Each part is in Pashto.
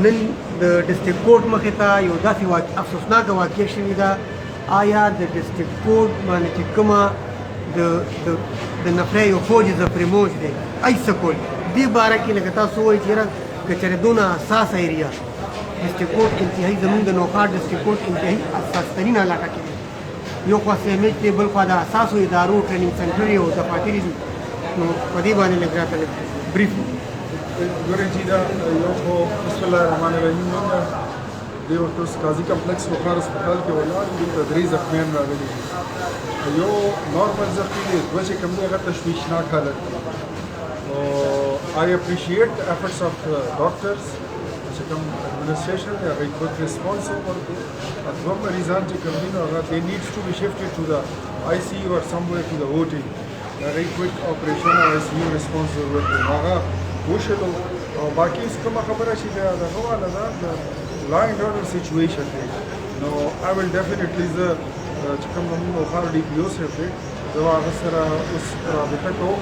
نن د ډسټرکټ کورټ مخې ته یو داسې افسوسناکه واقعه شوې ده. آیا د ډسټرکټ کورټ باندې چې کومه د نفره یو فوج زفرموج دی ای څه کول دې باره کې لکه تاسو وایئ چې یاره که چېرې دونه حساسه ایریا ډسټرکټ کورټ انتهایي زموږ د نوښار ډسټرکټ کورټ انتهایي حساسترین علاقه کې دی. یو خوا سیمیج دی بل خوا د حساسو ادارو ټریننګ سنټر او دفاتر دي. نو په دې باندې لږ راته بریف ګورئ چې دا یو خو بسم الله الرحمن الرحیم موږ د ورته قاضي کمپلیکس نوښار هسپتال کې ولاړ دلته 3 زخمیان راغلي دي. یو نارمل زخمي دی، دوه چې کوم دی هغه تشویشناک حالت دی. I appreciate the efforts of the doctors چې کوم administration دی هغه quick response ورکړي. دوه مریضان چې کوم دي نو هغه they needs to be shifted to the ICU or somewhere to the OT. هغه quick operation or ICU response ورکړي. هغه وشلو او باقي کومه خبره چې دا حواله ده د law and order situation دی. نو I will definitely چې کوم نوښار DPO صاحب دی زه هغه سره اوس رابطه کوم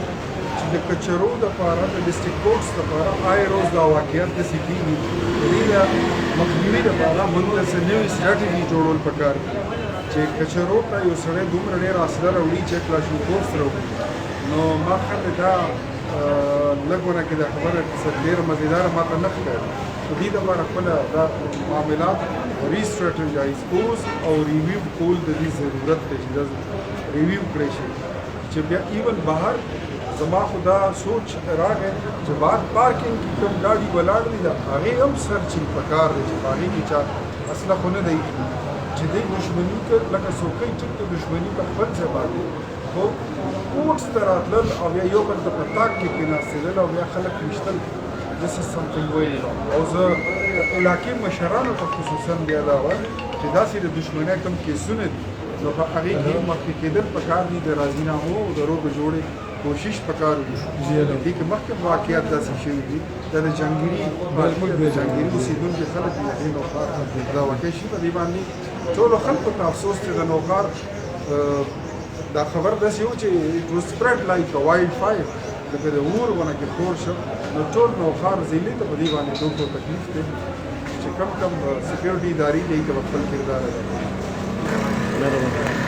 چې د کچرو دپاره د ډسټرکټ کورټس دپاره آی روز دا واقعیت داسې کېږي د دې د مخنیوي دپاره موږ ته څه نوې سټراټیژي جوړول پکار دي چې کچرو ته یو سړی دومره ډېر اسره راوړي چې کلاشینکوف سره وکړي. نو ما خلک دا لږ ونه کې دا خبره ډېره مزېداره ماته نه ښکاري. د دې دپاره خپله دا معاملات ریسټراټیجایز اوس او ریویو کول د دې ضرورت دی چې دا ریویو کړی شي چې بیا ایون بهر زما خو دا سوچ راغی چې بهر پارکینګ کې کوم ګاډي ولاړ دي د هغې هم سرچینګ پکار دی چې په هغې کې چا اصله خو نه دی چې دی دښمني لکه څوکۍ ټیک د دښمني په خپل ځای باندې خو کوټس ته راتلل او بیا یو بل ته په تاک کې کېناستېدل او بیا خلک ویشتل this is something very wrong. او زه علاقې مشرانو ته خصوصا بیا دا وایم چې داسې د دښمنۍ کوم کیسونه دي نو په هغې کې مخکې کېدل پکار دي د راضینامو او د روغې جوړې کوشش پکار دي. دې کې مخکې واقعیت داسې شوي دي دا د جنګیري اوسېدونکي خلک دي هغې نوښار دا واقع شي په دې باندې ټولو خلکو ته افسوس دی د نوښار دا خبر داسې و چې it was spread like a wildfire لکه د اور ونه کې خور شو نو ټول نوښار ضلعې ته په دې باندې ټول تکلیف دی چې کم سکیورټي ادارې دي ته خپل کردار ادا کوي.